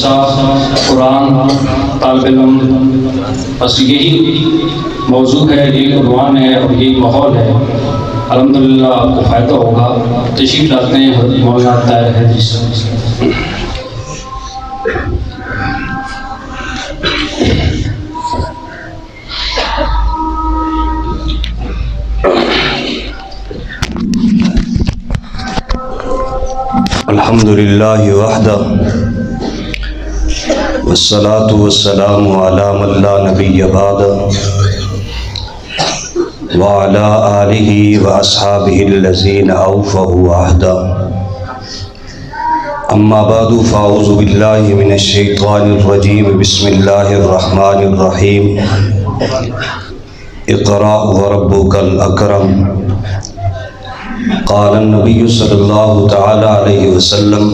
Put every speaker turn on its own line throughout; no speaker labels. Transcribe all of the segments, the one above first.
مدرسہ قرآن طالب علم، بس یہی موضوع ہے، یہی عنوان ہے اور یہی ماحول ہے۔ الحمدللہ آپ کو فائدہ ہوگا۔ تشریف لاتے ہیں حضرت مولانا طاہر حیدری صاحب۔
الحمدللہ وحدہ والصلاة والسلام علی من لا نبی بعدہ وعلی آلہ واصحابہ الذین اوفوا عہدہ، اما بعد فاعوذ باللہ من الشیطان الرجیم، بسم اللہ الرحمن الرحیم۔ اقرأ وربک الاکرم۔ قال النبی صلی اللہ تعالی علیہ وسلم،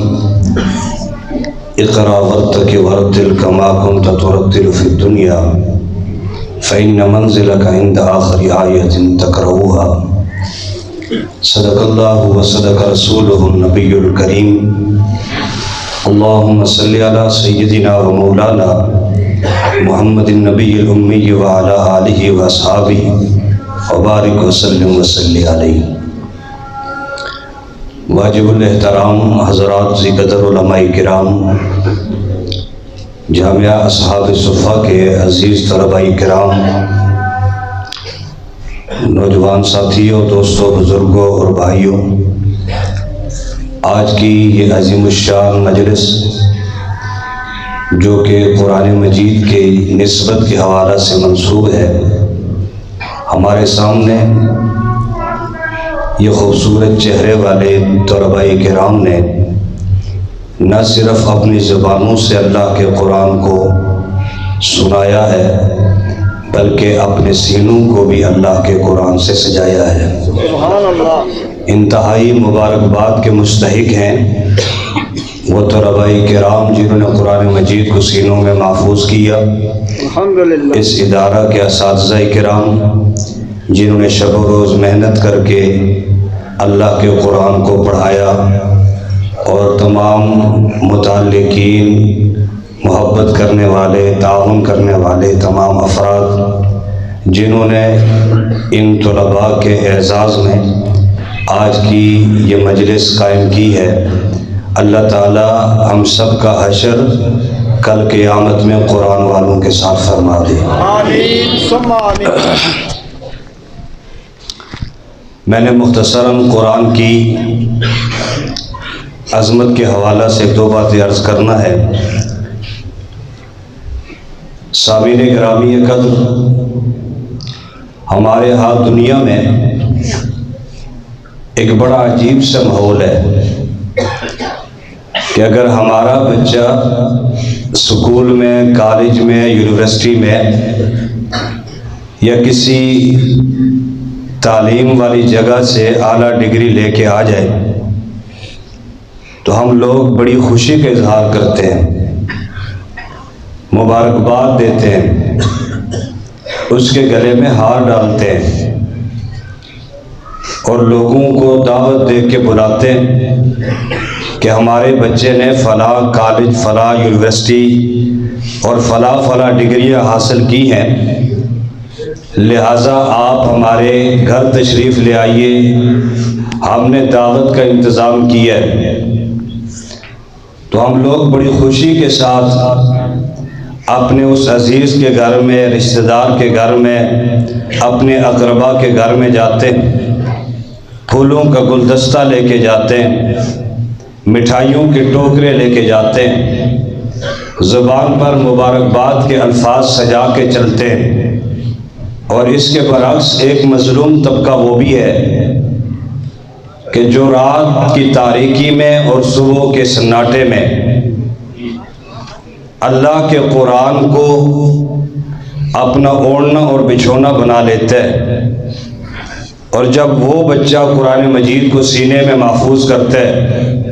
اقرأ وارتقِ ورتل کما كنت ترتل فی الدنیا فإن منزلک عند آخر آیۃ تقرؤها۔ صدق اللہ وصدق رسولہ النبی الکریم۔ اللہم صلی علی سیدنا و مولانا محمد النبی الامی وعلی آلہ واصحابہ وبارک وسلم وصلی علیہ۔ واجب الاحترام حضرات ذی قدر علماء کرام، جامعہ اصحاب صفہ کے عزیز طلباء کرام، نوجوان ساتھیوں، دوستوں، بزرگوں اور بھائیوں، آج کی یہ عظیم الشان مجلس جو کہ قرآن مجید کے نسبت کے حوالہ سے منسوب ہے، ہمارے سامنے یہ خوبصورت چہرے والے طلباء کرام نے نہ صرف اپنی زبانوں سے اللہ کے قرآن کو سنایا ہے، بلکہ اپنے سینوں کو بھی اللہ کے قرآن سے سجایا ہے۔ سبحان اللہ۔ انتہائی مبارکباد کے مستحق ہیں وہ طلباء کرام جنہوں نے قرآن مجید کو سینوں میں محفوظ کیا، اس ادارہ کے اساتذہ کرام جنہوں نے شب و روز محنت کر کے اللہ کے قرآن کو پڑھایا، اور تمام متعلقین، محبت کرنے والے، تعاون کرنے والے تمام افراد جنہوں نے ان طلباء کے اعزاز میں آج کی یہ مجلس قائم کی ہے۔ اللہ تعالی ہم سب کا حشر کل قیامت میں قرآن والوں کے ساتھ فرما دے۔ آمین ثم آمین۔ میں نے مختصراً قرآن کی عظمت کے حوالہ سے دو باتیں عرض کرنا ہے۔ سامعین گرامی قدر، ہمارے ہاں دنیا میں ایک بڑا عجیب سا ماحول ہے کہ اگر ہمارا بچہ اسکول میں، کالج میں، یونیورسٹی میں یا کسی تعلیم والی جگہ سے اعلیٰ ڈگری لے کے آ جائے تو ہم لوگ بڑی خوشی کا اظہار کرتے ہیں، مبارکباد دیتے ہیں، اس کے گلے میں ہار ڈالتے ہیں اور لوگوں کو دعوت دے کے بلاتے ہیں کہ ہمارے بچے نے فلاں کالج، فلاں یونیورسٹی اور فلاں ڈگریاں حاصل کی ہیں، لہٰذا آپ ہمارے گھر تشریف لے آئیے، ہم نے دعوت کا انتظام کیا ہے۔ تو ہم لوگ بڑی خوشی کے ساتھ اپنے اس عزیز کے گھر میں، رشتہ دار کے گھر میں، اپنے اقربا کے گھر میں جاتے ہیں، پھولوں کا گلدستہ لے کے جاتے ہیں، مٹھائیوں کے ٹوکرے لے کے جاتے ہیں، زبان پر مبارکباد کے الفاظ سجا کے چلتے ہیں۔ اور اس کے برعکس ایک مظلوم طبقہ وہ بھی ہے کہ جو رات کی تاریکی میں اور صبح کے سناٹے میں اللہ کے قرآن کو اپنا اوڑھنا اور بچھونا بنا لیتا ہے، اور جب وہ بچہ قرآن مجید کو سینے میں محفوظ کرتا ہے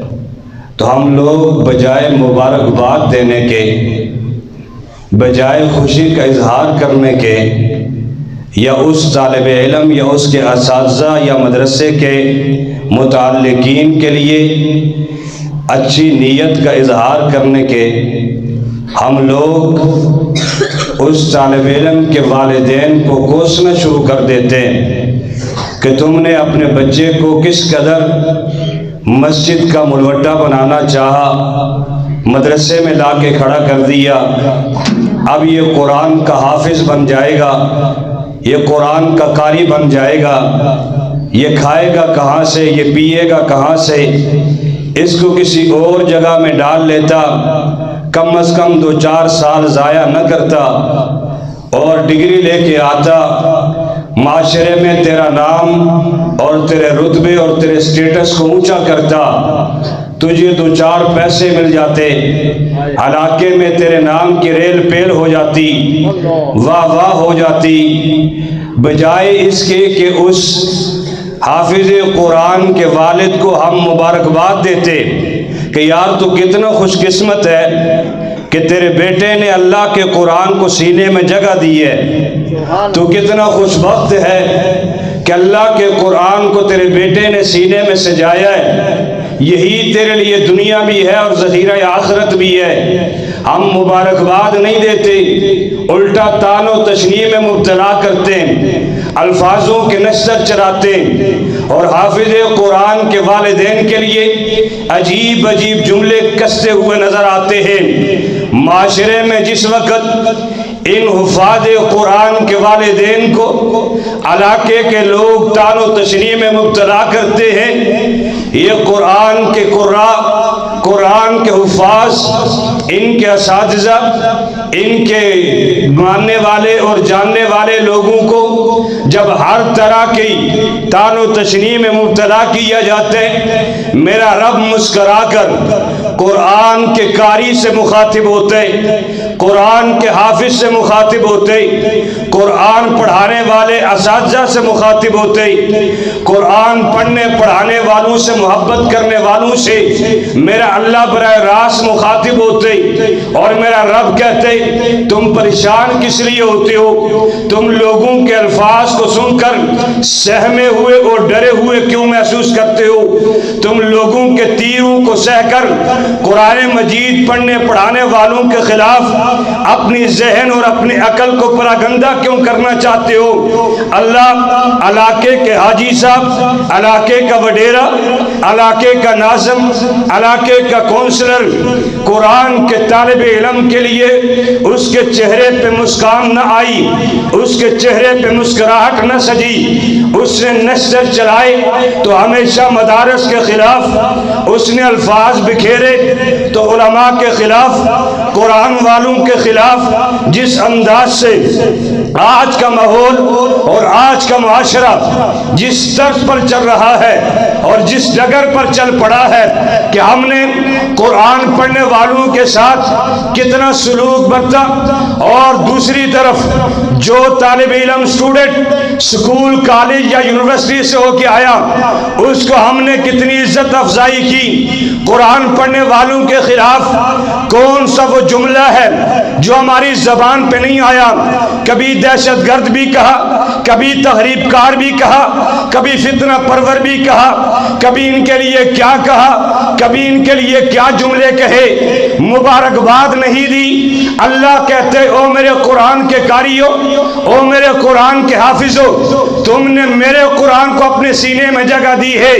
تو ہم لوگ بجائے مبارکباد دینے کے، بجائے خوشی کا اظہار کرنے کے، یا اس طالب علم یا اس کے اساتذہ یا مدرسے کے متعلقین کے لیے اچھی نیت کا اظہار کرنے کے ہم لوگ اس طالب علم کے والدین کو کوسنا شروع کر دیتے ہیں کہ تم نے اپنے بچے کو کس قدر مسجد کا ملوٹا بنانا چاہا، مدرسے میں لا کے کھڑا کر دیا، اب یہ قرآن کا حافظ بن جائے گا، یہ قرآن کا قاری بن جائے گا، یہ کھائے گا کہاں سے، یہ پیے گا کہاں سے، اس کو کسی اور جگہ میں ڈال لیتا، کم از کم 2-4 سال ضائع نہ کرتا اور ڈگری لے کے آتا، معاشرے میں تیرا نام اور تیرے رتبے اور تیرے سٹیٹس کو اونچا کرتا، تجھے 2-4 پیسے مل جاتے، علاقے میں تیرے نام کی ریل پیل ہو جاتی، واہ واہ ہو جاتی، بجائے اس کے کہ اس حافظ قرآن کے والد کو ہم مبارکباد دیتے کہ یار تو کتنا خوش قسمت ہے کہ تیرے بیٹے نے اللہ کے قرآن کو سینے میں جگہ دی ہے، تو کتنا خوش بخت ہے کہ اللہ کے قرآن کو تیرے بیٹے نے سینے میں سجایا ہے، یہی تیرے لیے دنیا بھی ہے اور ذخیرہ آخرت بھی ہے۔ ہم مبارکباد نہیں دیتے، الٹا تان و تشنیع میں مبتلا کرتے ہیں، الفاظوں کے نشر چراتے ہیں، اور حافظ قرآن کے والدین کے لیے عجیب عجیب جملے کستے ہوئے نظر آتے ہیں۔ معاشرے میں جس وقت ان حفاظ قرآن کے والدین کو علاقے کے لوگ تان و تشنیع میں مبتلا کرتے ہیں، یہ قرآن کے قراء، قرآن کے حفاظ، ان کے اساتذہ، ان کے ماننے والے اور جاننے والے لوگوں کو جب ہر طرح کی تان و تشنیع میں مبتلا کیا جاتے ہیں، میرا رب مسکرا کر قرآن کے قاری سے مخاطب ہوتے، قرآن کے حافظ سے مخاطب ہوتے، قرآن پڑھانے والے اساتذہ سے مخاطب ہوتے، قرآن پڑھنے پڑھانے والوں سے محبت کرنے والوں سے میرا اللہ براہ راست مخاطب ہوتے، اور میرا رب کہتے تم پریشان کس لیے ہوتے ہو، تم لوگوں کے الفاظ کو سن کر سہمے ہوئے اور ڈرے ہوئے کیوں محسوس کرتے ہو، تم لوگوں کے تیروں کو سہ کر قرآن مجید پڑھنے پڑھانے والوں کے خلاف اپنی ذہن اور اپنی عقل کو پراگندہ کیوں کرنا چاہتے ہو۔ اللہ علاقے کے حاجی صاحب، علاقے کا وڈیرا، علاقے کا ناظم، علاقے کا کونسلر قرآن کے طالب علم کے لیے اس کے چہرے پہ مسکان نہ آئی، اس کے چہرے پہ مسکراہٹ نہ سجی، اس نے نشر چلائے تو ہمیشہ مدارس کے خلاف اس نے الفاظ بکھیرے، تو علماء کے خلاف، قرآن والوں کے خلاف جس انداز سے آج کا ماحول اور آج کا معاشرہ جس طرز پر چل رہا ہے اور جس ڈگر پر چل پڑا ہے کہ ہم نے قرآن پڑھنے والوں کے ساتھ کتنا سلوک برتا، اور دوسری طرف جو طالب علم اسٹوڈنٹ سکول کالج یا یونیورسٹی سے ہو کے آیا اس کو ہم نے کتنی عزت افزائی کی۔ قرآن پڑھنے والوں کے خلاف کون سا وہ جملہ ہے جو ہماری زبان پہ نہیں آیا، کبھی دہشت گرد بھی کہا، کبھی تخریب کار بھی کہا، کبھی فتنہ پرور بھی کہا، کبھی ان کے لیے کیا کہا، کبھی ان کے لیے کیا جملے کہے، مبارکباد نہیں دی۔ اللہ کہتے او میرے قرآن کے قاریو، او میرے قرآن کے حافظو، تم نے میرے قرآن کو اپنے سینے میں جگہ دی ہے،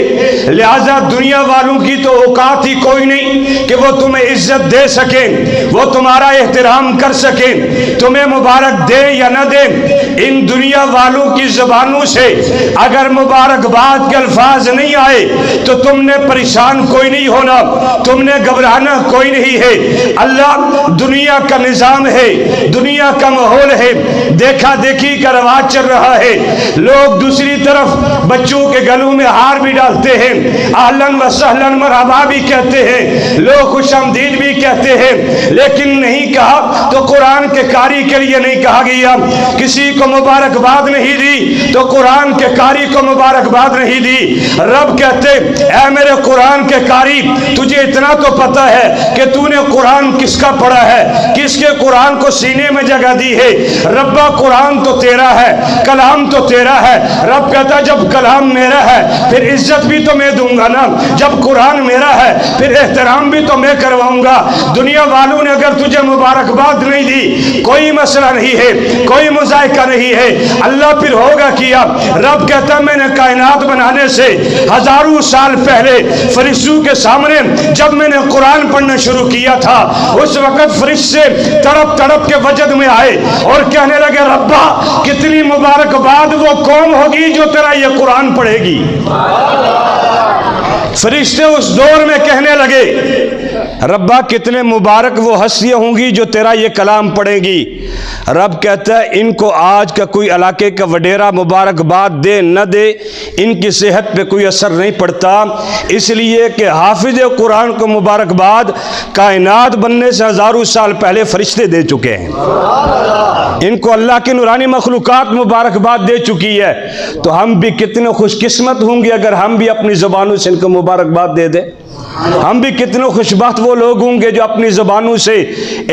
لہذا دنیا والوں کی تو اوقات ہی کوئی نہیں کہ وہ تمہیں عزت دے سکیں، وہ تمہارا احترام کر سکیں، تمہیں مبارک دے یا نہ دے، ان دنیا والوں کی زبانوں سے اگر مبارکباد کے الفاظ نہیں آئے تو تم نے پریشان کوئی نہیں ہونا، تم نے گھبرانا کوئی نہیں ہے۔ اللہ دنیا کا نظام ہے، دنیا کا ماحول ہے، دیکھا دیکھی کا رواج چل رہا ہے، لوگ دوسری طرف بچوں کے گلوں میں ہار بھی ڈالتے ہیں، اہلاً و سہلاً مرحبا بھی کہتے ہیں، لوگ خوش آمدید بھی کہتے ہیں، لیکن نہیں کہا تو قرآن کے قاری کے لیے نہیں کہا گیا، کسی کو مبارکباد نہیں دی تو قرآن کے قاری کو مبارکباد نہیں دی۔ رب کہتے اے میرے قرآن کے قاری، تجھے اتنا تو پتہ ہے کہ تو نے قرآن کس کا پڑھا ہے، کس کے قرآن کو سینے میں جگہ دی ہے۔ ربا قرآن
قرآن تو تیرا ہے، کلام تو تیرا ہے۔ رب کہتا ہے جب کلام میرا ہے پھر عزت بھی تو میں دوں گا نا، جب قرآن میرا ہے پھر احترام بھی تو میں کرواؤں گا۔ دنیا والوں نے اگر تجھے مبارکباد نہیں دی کوئی مسئلہ نہیں ہے، کوئی مذائقہ نہیں ہے، اللہ پھر ہوگا کیا۔ رب کہتا ہے میں نے کائنات بنانے سے ہزاروں سال پہلے فرشتوں کے سامنے جب میں نے قرآن پڑھنا شروع کیا تھا اس وقت فرشتے تڑپ تڑپ کے وجد میں آئے اور کہنے لگے ربا کتنی مبارکباد وہ قوم ہوگی جو تیرا یہ قرآن پڑھے گی۔ فرشتے اس دور میں کہنے لگے ربا کتنے مبارک وہ ہستیاں ہوں گی جو تیرا یہ کلام پڑھے گی۔ رب کہتا ہے ان کو آج کا کوئی علاقے کا وڈیرا مبارکباد دے نہ دے ان کی صحت پہ کوئی اثر نہیں پڑتا، اس لیے کہ حافظ قرآن کو مبارکباد کائنات بننے سے ہزاروں سال پہلے فرشتے دے چکے ہیں، ان کو اللہ کی نورانی مخلوقات مبارکباد دے چکی ہے۔ تو ہم بھی کتنے خوش قسمت ہوں گے اگر ہم بھی اپنی زبانوں سے ان کو مبارکباد دے دیں۔ ہم بھی کتنے خوش بخت وہ لوگ ہوں گے جو اپنی زبانوں سے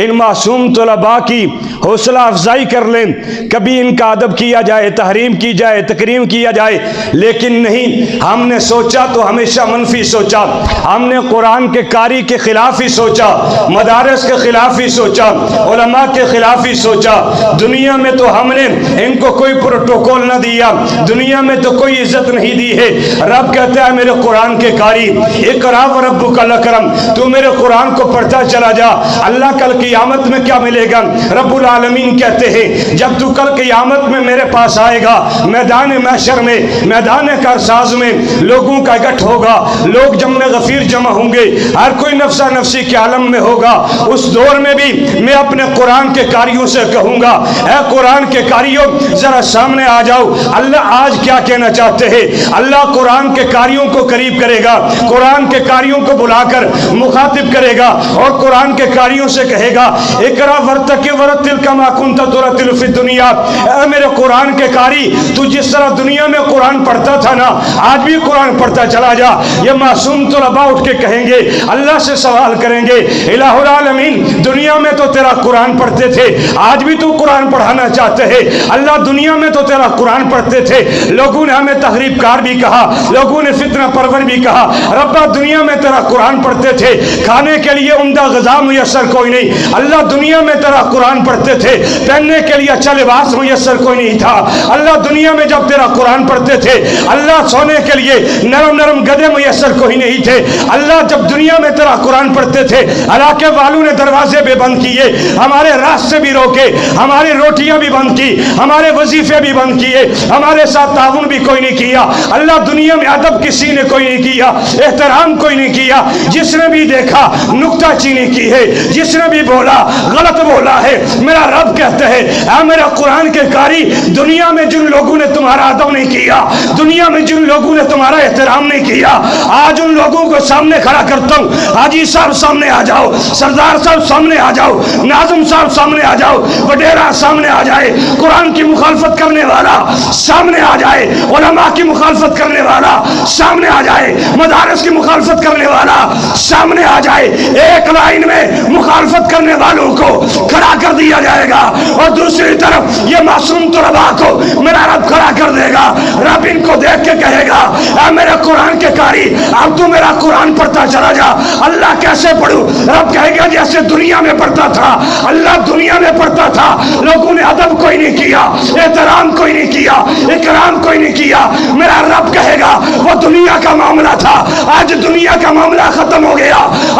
ان معصوم طلباء کی حوصلہ افزائی کر لیں، کبھی ان کا ادب کیا جائے، تحریم کی جائے، تکریم کیا جائے، لیکن نہیں، ہم نے سوچا تو ہمیشہ منفی سوچا، ہم نے قرآن کے قاری کے خلاف ہی سوچا، مدارس کے خلاف ہی سوچا، علماء کے خلاف ہی سوچا۔ دنیا میں تو ہم نے ان کو کوئی پروٹوکول نہ دیا، دنیا میں تو کوئی عزت نہیں دی ہے۔ رب کہتا ہے میرے قرآن کے قاری اقرا وربک الاکرم، تو میرے قرآن کو پڑھتا چلا جا، اللہ کل قیامت میں کیا ملے گا؟ رب العالمین کہتے ہیں جب تو کل قیامت میں میرے پاس آئے گا میدان محشر میں، میدان کارساز میں لوگوں کا اکٹھ ہوگا، لوگ جمع غفیر جمع ہوں گے، ہر کوئی نفسہ نفسی کے عالم میں ہوگا۔ اس دور میں بھی میں اپنے قرآن کے قاریوں سے کہوں گا اے قرآن کے قاریوں ذرا سامنے آ جاؤ، اللہ آج کیا کہنا چاہتے ہیں۔ اللہ قرآن کے قاریوں کو قریب کرے گا، قرآن کے قاریوں کو بلا کر مخاطب کرے گا اور قرآن کے قاریوں سے کہے گا اقرا ورتقی ورتل کما کنت ترتل فی الدنیا، اے میرے قرآن کے قاری تو جس طرح دنیا میں قرآن پڑھتا تھا نا آج بھی قرآن پڑھتا چلا جا۔ یہ معصوم طلباء اٹھ کے کہیں گے، اللہ سے سوال کریں گے الہ العالمین دنیا میں تو تیرا قرآن پڑھتے تھے، آج بھی تو قرآن پڑھانا چاہتے ہیں، اللہ دنیا میں تو تیرا قرآن پڑھتے تھے، لوگوں نے ہمیں تخریب کار بھی کہا، لوگوں نے فتنہ پرور بھی کہا، ربا دنیا میں تیرا قرآن پڑھتے تھے، کھانے کے لیے عمدہ غذا میسر کوئی نہیں، اللہ دنیا میں تیرا قرآن پڑھتے تھے، پہننے کے لیے اچھا لباس میسر کوئی نہیں تھا، اللہ دنیا میں جب تیرا قرآن پڑھتے تھے اللہ سونے کے لیے نرم نرم گدے میسر کوئی نہیں تھے، اللہ جب دنیا میں تیرا قرآن پڑھتے تھے علاقے والوں نے دروازے بھی بند کیے، ہمارے راستے بھی روکے، ہماری روٹیاں بھی بند کی، ہمارے وظیفے بھی بند کیے، ہمارے ساتھ تعاون بھی کوئی نہیں کیا، اللہ دنیا میں ادب کسی نے کوئی نہیں کیا، احترام کوئی نہیں کیا، جس نے بھی دیکھا نکتہ چینی کی ہے، جس نے بھی بولا غلط بولا ہے۔ میرا رب کہتا ہے اے میرا قرآن کے قاری دنیا میں جن لوگوں نے تمہارا ادب نہیں کیا، دنیا میں جن لوگوں نے تمہارا احترام نہیں کیا، آج ان لوگوں کو سامنے کھڑا کرتا ہوں، حاجی صاحب سامنے آ جاؤ، سردار صاحب سامنے آ جاؤ، ناظم صاحب سامنے آ جاؤ، وڈیرا سامنے آ جائے، قرآن کی مخالفت کرنے والا سامنے آ جائے، علماء کی مخالفت کرنے والا سامنے آ جائے، مدارس کی مخالفت کرنے والا سامنے آ جائے، ایک لائن میں مخالفت کرنے والوں کو کھڑا کر دیا جائے گا اور دوسری طرف یہ معصوم طلباء کو میرا رب کھڑا کر دے گا۔ رب ان کو دیکھ کے کہے گا اے میرے قرآن کے قاری اب تو میرا قرآن پڑھتا چلا جا۔ اللہ کیسے پڑھوں؟ رب کہے گا جیسے دنیا میں پڑھتا تھا، اللہ دنیا میں پڑھتا تھا، لوگوں نے ادب کوئی نہیں کیا، احترام کوئی نہیں کیا، اکرام کوئی نہیں کیا، میرا رب کہے گا وہ دنیا کا معاملہ تھا، آج دنیا کا معاملہ ختم ہو گیا،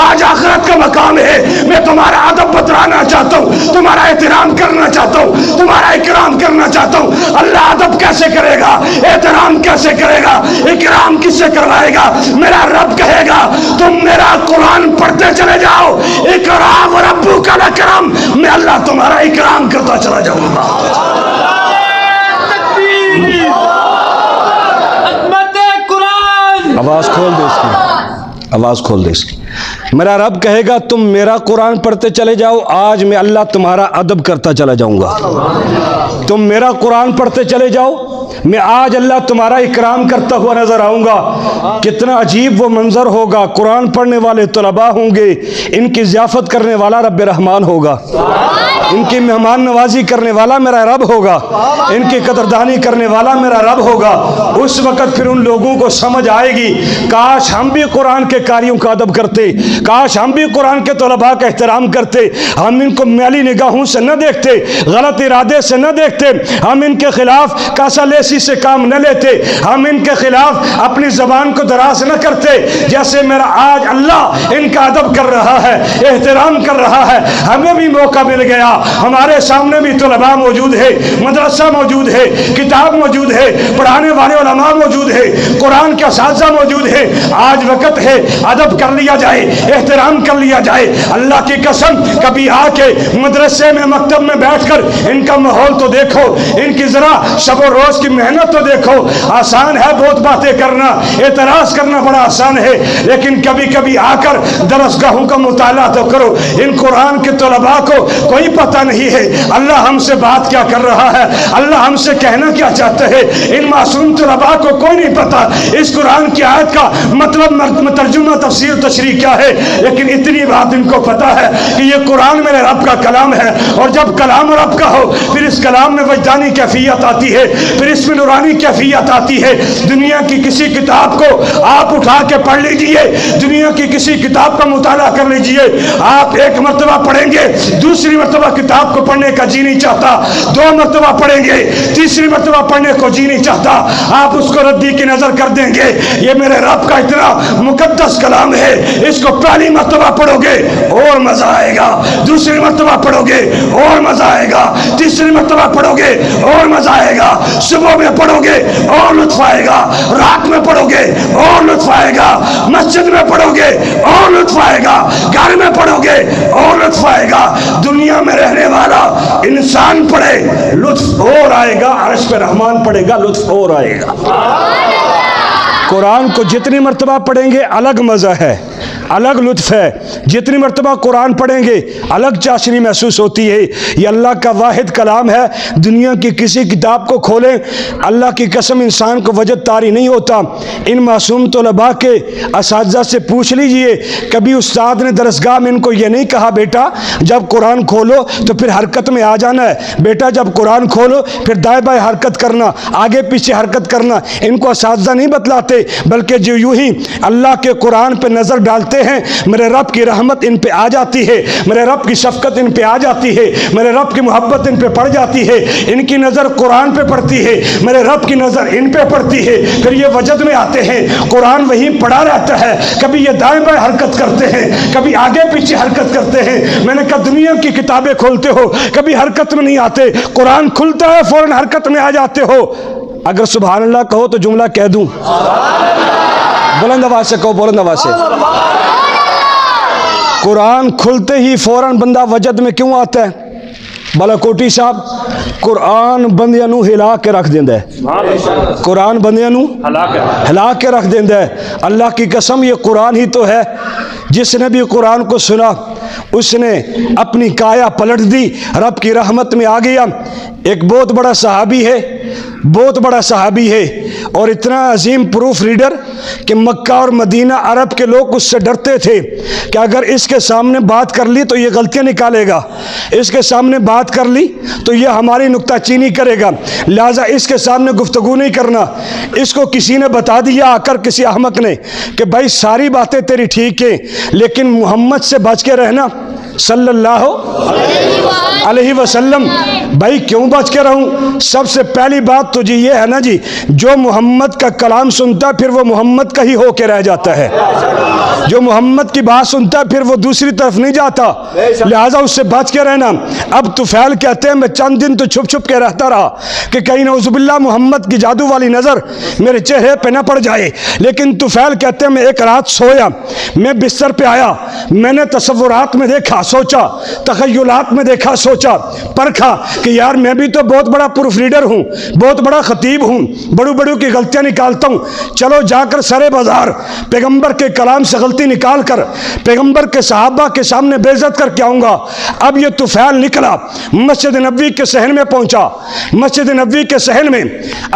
آج آخرت کا مقام ہے، میں تمہارا ادب بترانا چاہتا ہوں، تمہارا احترام کرنا چاہتا ہوں، تمہارا اکرام کرنا چاہتا ہوں۔ اللہ ادب کیسے کرے گا؟ احترام کیسے کرے گا؟ اکرام کس سے کروائے گا؟ میرا رب کہے گا تم میرا قرآن پڑھتے چلے جاؤ، اکرام ربک الاکرم، میں اللہ تمہارا اکرام کرتا چلا جاؤں گا۔ آواز کھول دے اس کی، آواز کھول دے اس کی۔ میرا رب کہے گا تم میرا قرآن پڑھتے چلے جاؤ، آج میں اللہ تمہارا ادب کرتا چلا جاؤں گا۔ تم میرا قرآن پڑھتے چلے جاؤ، میں آج اللہ تمہارا اکرام کرتا ہوا نظر آؤں گا۔ کتنا عجیب وہ منظر ہوگا، قرآن پڑھنے والے طلباء ہوں گے، ان کی ضیافت کرنے والا رب رحمان ہوگا۔ ان کی مہمان نوازی کرنے والا میرا رب ہوگا، ان کی قدردانی کرنے والا میرا رب ہوگا۔ اس وقت پھر ان لوگوں کو سمجھ آئے گی کاش ہم بھی قرآن کے قاریوں کا ادب کرتے، کاش ہم بھی قرآن کے طلباء کا احترام کرتے، ہم ان کو میلی نگاہوں سے نہ دیکھتے، غلط ارادے سے نہ دیکھتے، ہم ان کے خلاف کاسا لیسی سے کام نہ لیتے، ہم ان کے خلاف اپنی زبان کو دراز نہ کرتے، جیسے میرا آج اللہ ان کا ادب کر رہا ہے، احترام کر رہا ہے۔ ہمیں بھی موقع مل گیا، ہمارے سامنے بھی طلباء موجود ہے، مدرسہ موجود ہے، کتاب موجود ہے، پڑھانے والے علماء موجود ہے، قرآن کے اساتذہ موجود ہے۔ آج وقت ہے ادب کر لیا جائے، احترام کر لیا جائے۔ اللہ کی قسم کبھی آ کے مدرسے میں مکتب میں بیٹھ کر ان کا ماحول تو دیکھو، ان کی ذرا شب و روز کی محنت تو دیکھو۔ آسان ہے بہت باتیں کرنا، اعتراض کرنا بڑا آسان ہے، لیکن کبھی کبھی آ کر درسگاہوں کا مطالعہ تو کرو۔ ان قرآن کے طلباء کو کوئی پتہ نہیں ہے اللہ ہم سے بات کیا کر رہا ہے، اللہ ہم سے کہنا کیا چاہتا ہے۔ ان معصوم طلباء کو کوئی نہیں پتہ اس قرآن کی آیت کا مطلب، ترجمہ، تفسیر، تشریح کیا ہے، لیکن اتنی بات ان کو پتہ ہے کہ یہ قرآن میرے رب کا کلام ہے، اور جب کلام رب کا ہو پھر اس کلام میں وجدانی کیفیت آتی ہے، پھر اس میں نورانی کیفیت آتی ہے۔ دنیا کی کسی کتاب کو آپ اٹھا کے پڑھ لیجئے، دنیا کی کسی کتاب کا مطالعہ کر لیجئے، آپ ایک مرتبہ پڑھیں گے، دوسری مرتبہ کتاب کو پڑھنے کا جی نہیں چاہتا، دو مرتبہ پڑھیں گے، تیسری مرتبہ پڑھنے کو جی نہیں چاہتا، آپ اس کو ردی کی نظر کر دیں گے۔ یہ میرے رب کا اتنا مقدس کلام ہے، اس کو پہلی مرتبہ پڑھو گے اور مزہ آئے گا، دوسری مرتبہ پڑھو گے اور مزہ آئے گا، تیسری مرتبہ پڑھو گے اور مزہ آئے گا، صبح میں پڑھو گے اور لطف آئے گا، رات میں پڑھو گے اور لطف آئے گا، مسجد میں پڑھو گے اور لطف آئے گا، گھر میں پڑھو گے اور لطف آئے گا۔ دنیا میں رہنے والا انسان پڑھے لطف اور آئے گا، عرش پہ رحمان پڑھے گا لطف اور آئے گا۔ قرآن کو جتنی مرتبہ پڑھیں گے الگ مزہ ہے، الگ لطف ہے، جتنی مرتبہ قرآن پڑھیں گے الگ چاشنی محسوس ہوتی ہے۔ یہ اللہ کا واحد کلام ہے، دنیا کی کسی کتاب کو کھولیں اللہ کی قسم انسان کو وجد طاری نہیں ہوتا۔ ان معصوم طلباء کے اساتذہ سے پوچھ لیجئے، کبھی استاد نے درسگاہ میں ان کو یہ نہیں کہا بیٹا جب قرآن کھولو تو پھر حرکت میں آ جانا ہے، بیٹا جب قرآن کھولو پھر دائیں بائیں حرکت کرنا، آگے پیچھے حرکت کرنا؟ ان کو اساتذہ نہیں بتلاتے، بلکہ جو یوں ہی اللہ کے قرآن پہ نظر ڈالتے ہیں میرے رب کی رحمت ان پہ آ جاتی ہے، میرے رب کی شفقت ان پہ آ جاتی ہے، میرے رب کی محبت ان پہ پڑ جاتی ہے۔ ان کی نظر قرآن پہ پڑتی ہے، میرے رب کی نظر ان پہ پڑتی ہے، پھر یہ وجد میں آتے ہیں، قرآن وہیں پڑا رہتا ہے، کبھی یہ دائیں بائیں حرکت کرتے ہیں، کبھی آگے پیچھے حرکت کرتے ہیں۔ میں نے کہا دنیا کی کتابیں کھولتے ہو کبھی حرکت میں نہیں آتے، قرآن کھلتا ہے فوراً حرکت میں آ جاتے ہو۔ اگر سبحان اللہ کہو تو جملہ کہہ دوں، بلند آواز سے کہو، بلند آواز سے۔ قرآن کھلتے ہی فوراً بندہ وجد میں کیوں آتا ہے؟ بالاکوٹی صاحب، قرآن بندیاں نو ہلا کے رکھ دیندا ہے، قرآن بندیاں نو ہلا کے رکھ دیندا ہے۔ اللہ کی قسم یہ قرآن ہی تو ہے، جس نے بھی قرآن کو سنا اس نے اپنی کایا پلٹ دی، رب کی رحمت میں آ گیا۔ ایک بہت بڑا صحابی ہے، بہت بڑا صحابی ہے، اور اتنا عظیم پروف ریڈر کہ مکہ اور مدینہ عرب کے لوگ اس سے ڈرتے تھے کہ اگر اس کے سامنے بات کر لی تو یہ غلطیاں نکالے گا، اس کے سامنے بات کر لی تو یہ ہماری نکتہ چینی کرے گا، لہٰذا اس کے سامنے گفتگو نہیں کرنا۔ اس کو کسی نے بتا دیا آ کر، کسی احمق نے، کہ بھائی ساری باتیں تیری ٹھیک ہیں لیکن محمد سے بچ کے رہنا صلی اللہ علیہ وسلم۔ بھائی کیوں بچ کے رہوں؟ سب سے پہلی بات تو جی یہ ہے نا جی، جو محمد کا کلام سنتا پھر وہ محمد کا ہی ہو کے رہ جاتا ہے، جو محمد کی بات سنتا پھر وہ دوسری طرف نہیں جاتا، لہٰذا اس سے بچ کے رہنا۔ اب طفیل کہتے ہیں میں چند دن تو چھپ چھپ کے رہتا رہا کہ کہیں نعوذ باللہ محمد کی جادو والی نظر میرے چہرے پہ نہ پڑ جائے، لیکن طفیل کہتے ہیں میں ایک رات سویا، میں بستر پہ آیا، میں نے تصورات میں دیکھا، سوچا، تخیلات میں دیکھا، سوچا، پرکھا کہ کہ یار میں بھی تو بہت بڑا پروف ریڈر ہوں، بہت بڑا خطیب ہوں، بڑوں بڑوں کی غلطیاں نکالتا ہوں، چلو جا کر سرے بازار پیغمبر کے کلام سے غلطی نکال کر پیغمبر کے صحابہ کے سامنے بے عزت کر کے آؤں گا۔ اب یہ طفیل نکلا، مسجد نبوی کے صحن میں پہنچا۔ مسجد نبوی کے صحن میں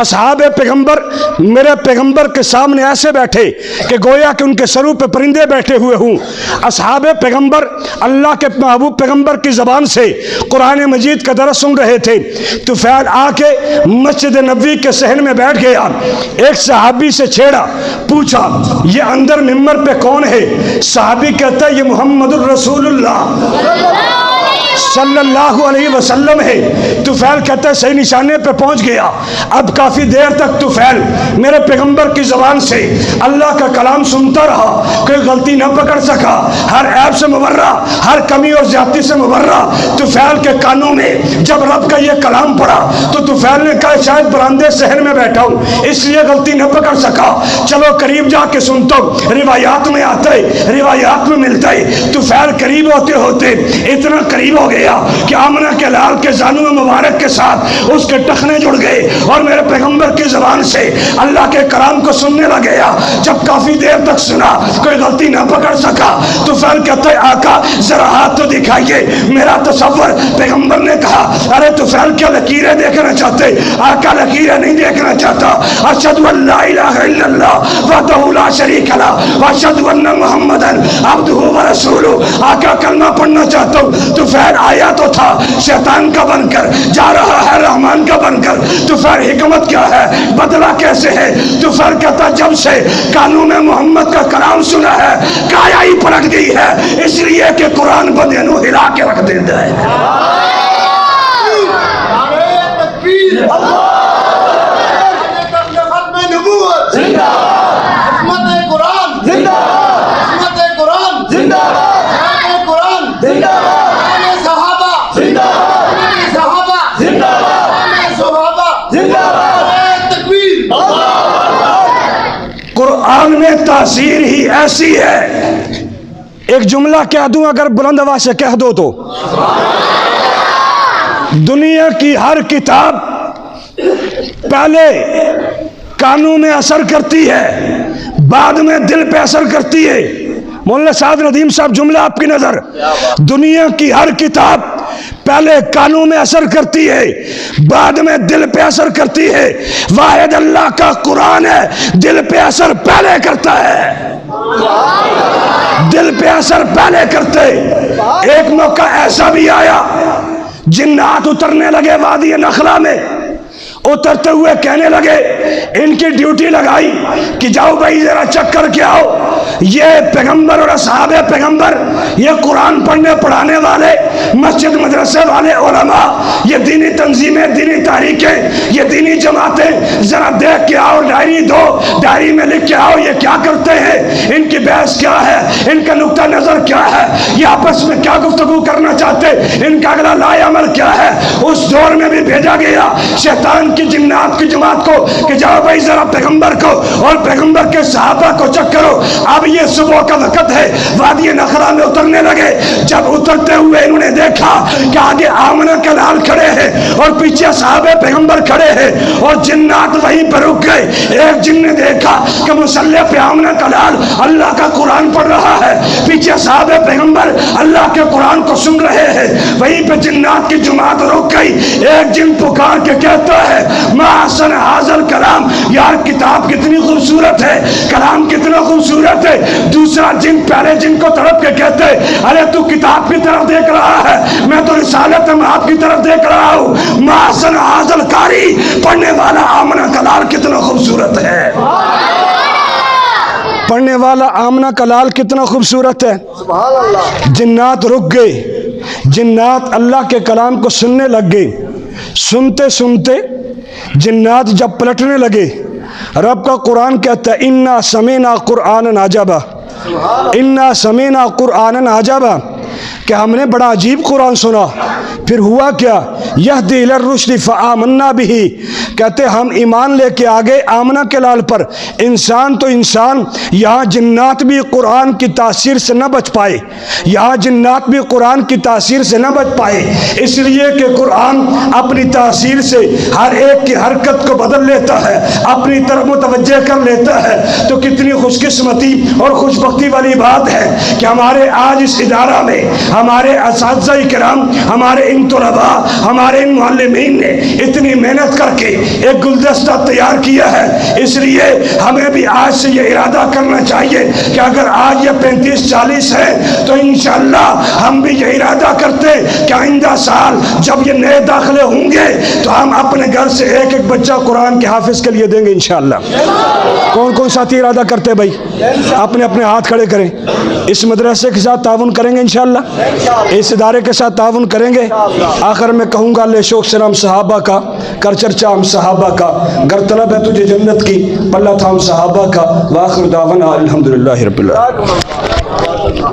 اصحاب پیغمبر میرے پیغمبر کے سامنے ایسے بیٹھے کہ گویا کہ ان کے سروں پہ پرندے بیٹھے ہوئے ہوں۔ اصحاب پیغمبر اللہ کے محبوب پیغمبر کی زبان سے قرآن مجید کا درس سن رہے تھے۔ طفیل آ کے مسجد نبوی کے صحن میں بیٹھ گیا، ایک صحابی سے چھیڑا، پوچھا یہ اندر ممبر پہ کون ہے؟ صحابی کہتا ہے یہ محمد الرسول اللہ صلی اللہ علیہ وسلم ہے۔ طفیل کہتا ہے صحیح نشانے پہ پہنچ گیا۔ اب کافی دیر تک طفیل میرے پیغمبر کی زبان سے اللہ کا کلام سنتا رہا، کوئی غلطی نہ پکڑ سکا، ہر عیب سے مبرہ، ہر کمی اور زیادتی سے مبرہ۔ طفیل کے کانوں میں جب رب کا یہ کلام پڑا تو طفیل نے کہا شاید براندے صحن میں بیٹھا ہوں اس لیے غلطی نہ پکڑ سکا، چلو قریب جا کے سنتا ہوں۔ روایات میں آتا ہے، روایات میں ملتا ہے، طفیل قریب ہوتے ہوتے اتنا قریب ہو گیا کہ آمنہ کے لال کے زانو مبارک کے ساتھ اس کے ٹخنے جڑ گئے اور میرے پیغمبر کی زبان سے اللہ کے کلام کو سننے لگیا۔ جب کافی دیر تک سنا کوئی غلطی نہ پکڑ سکا، طفیل کہتا ہے آقا ذرا ہاتھ تو دکھائیے میرا تصور۔ پیغمبر نے کہا ارے طفیل کیا لکیریں دیکھنا چاہتے؟ آقا لکیریں نہیں دیکھنا چاہتا، اشہد ان لا الہ الا اللہ وحدہ لا شریک لہ واشہد ان محمدا عبدہ ورسولہ۔ آقا کلمہ پڑھنا چاہتا ہوں۔ طفیل آیا تو تھا شیطان کا بن کر، جا رہا ہے رحمان کا بن کر۔ طفیل حکمت کیا ہے، بدلہ کیسے ہے؟ طفیل کہتا جب سے کانوں میں محمد کا کلام سنا ہے کایا ہی پلٹ گئی ہے، اس لیے کہ قرآن بندے نو ہلا کے رکھ دیتا ہے۔ قرآن میں تاثیر ہی ایسی ہے، ایک جملہ کہہ دوں اگر بلند آواز سے کہہ دو تو، دنیا کی ہر کتاب پہلے کانوں میں اثر کرتی ہے بعد میں دل پہ اثر کرتی ہے۔ مولانا سعد ندیم صاحب جملہ آپ کی نظر، دنیا کی ہر کتاب پہلے کانوں میں اثر کرتی ہے بعد میں دل پہ اثر کرتی ہے، واحد اللہ کا قرآن ہے دل پہ اثر پہلے کرتا ہے، دل پہ اثر پہلے کرتے۔ ایک موقع ایسا بھی آیا جنات اترنے لگے وادی نخلا میں، اترتے ہوئے کہنے لگے، ان کی ڈیوٹی لگائی کہ جاؤ بھائی ذرا چیک کر کے آؤ یہ پیغمبر اور اصحاب پیغمبر، یہ قرآن پڑھنے پڑھانے والے، مسجد مدرسے والے علماء، یہ دینی تنظیمیں، دینی تحریکیں، یہ دینی جماعتیں، ذرا دیکھ کے آؤ، ڈائری دو، ڈائری میں لکھ کے آؤ یہ کیا کرتے ہیں، ان کی بحث کیا ہے، ان کا نقطہ نظر کیا ہے، یہ آپس میں کیا گفتگو کرنا چاہتے، ان کا اگلا لائے عمل کیا ہے۔ اس دور میں بھی بھیجا گیا شیطان کی جنات کی جماعت کو کہ جاؤ بھائی ذرا پیغمبر کو اور پیغمبر کے صحابہ کو چیک کرو۔ اب یہ صبح کا وقت ہے، وادی نخلا میں اترنے لگے۔ جب اترتے ہوئے انہوں نے دیکھا کہ آگے آمنہ کے لال کھڑے ہیں اور پیچھے صحابہ پیغمبر کھڑے ہیں اور جنات وہیں پر رک گئے۔ ایک جن نے دیکھا کہ مصلی پہ آمنہ کا لال اللہ کا قرآن پڑھ رہا ہے، پیچھے صحابہ پیغمبر اللہ کے قرآن کو سن رہے ہیں، وہیں پہ جنات کی جماعت رک گئی۔ ایک جن پکار کے کہتا ہے ما احسن حاضر کلام، یار کتاب کتنی خوبصورت ہے، کلام کتنا خوبصورت ہے۔ دوسرا جن پہلے جن کو تڑپ کے کہتے ارے تو کتاب کی طرف دیکھ رہا ہے، میں تو رسالت آپ کی طرف دیکھ رہا ہوں۔ ما احسن حاضر قاری، پڑھنے والا آمنہ کا لال کتنا خوبصورت ہے، پڑھنے والا آمنہ کا لال کتنا خوبصورت ہے۔ جنات رک گئے، جنات اللہ کے کلام کو سننے لگ گئے۔ سنتے سنتے جنات جب پلٹنے لگے، رب کا قرآن کہتا ہے انا سمینا قرآنا عجبا، انا سمینا قرآنا عجبا، کہ ہم نے بڑا عجیب قرآن سنا۔ پھر ہوا کیا، یہدی الی الرشد فآمنا بہ، کہ کہتے ہم ایمان لے کے آگے آمنہ کے لال پر، انسان تو انسان، یہاں جنات بھی قرآن کی تاثیر سے نہ بچ پائے، یہاں جنات بھی قرآن کی تاثیر سے نہ بچ پائے، اس لیے کہ قرآن اپنی تاثیر سے ہر ایک کی حرکت کو بدل لیتا ہے، اپنی طرف متوجہ کر لیتا ہے۔ تو کتنی خوش قسمتی اور خوش بختی والی بات ہے کہ ہمارے آج اس ادارہ میں ہمارے اساتذہ کرام، ہمارے ان طلباء، ہمارے ان معلمین نے اتنی محنت کر کے ایک گلدستہ تیار کیا ہے۔ اس لیے ہمیں بھی آج سے یہ ارادہ کرنا چاہیے کہ اگر آج یہ 35-40 ہے تو انشاءاللہ ہم بھی یہ ارادہ کرتے کہ آئندہ سال جب یہ نئے داخلے ہوں گے تو ہم اپنے گھر سے ایک ایک بچہ قرآن کے حافظ کے لیے دیں گے انشاءاللہ۔ کون کون ساتھی ارادہ کرتے بھائی؟ اپنے اپنے ہاتھ کھڑے کریں۔ اس مدرسے کے ساتھ تعاون کریں گے انشاءاللہ، اس ادارے کے ساتھ تعاون کریں گے۔ آخر میں کہوں گا لے شوق سلام صحابہ کا، کر چرچا ہم صحابہ کا، گر طلب ہے تجھے جنت کی، پلہ تھا ہم صحابہ کا، وآخر دعوانا الحمدللہ رب العالمین۔